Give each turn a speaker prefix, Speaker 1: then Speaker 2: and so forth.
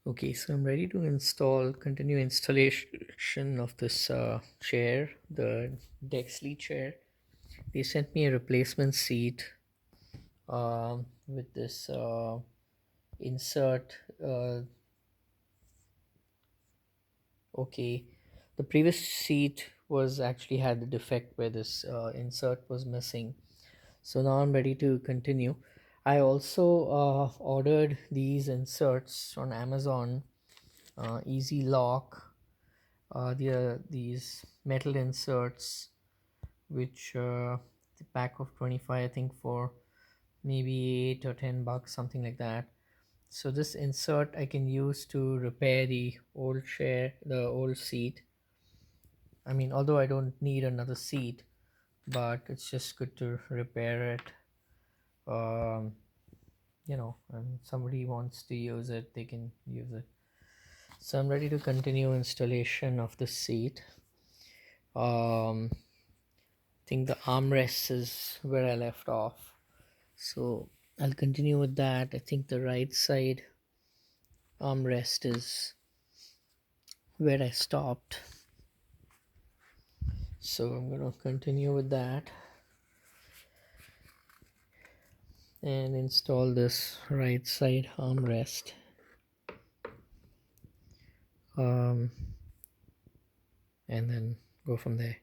Speaker 1: Okay, so I'm ready to continue installation of this chair, the Dexley chair. They sent me a replacement seat with this insert. Okay, the previous seat was actually had the defect where this insert was missing. So now I'm ready to continue. I also ordered these inserts on Amazon, Easy Lock. These metal inserts, which the pack of 25, I think, for maybe $8 or $10, something like that. So this insert I can use to repair the old chair, the old seat. I mean, although I don't need another seat, but it's just good to repair it. Um, and somebody wants to use it, they can use it. So I'm ready to continue installation of the seat. I think the armrest is where I left off. So I'll continue with that. I think the right side armrest is where I stopped. So I'm going to continue with that and install this right side armrest. Um, and then go from there.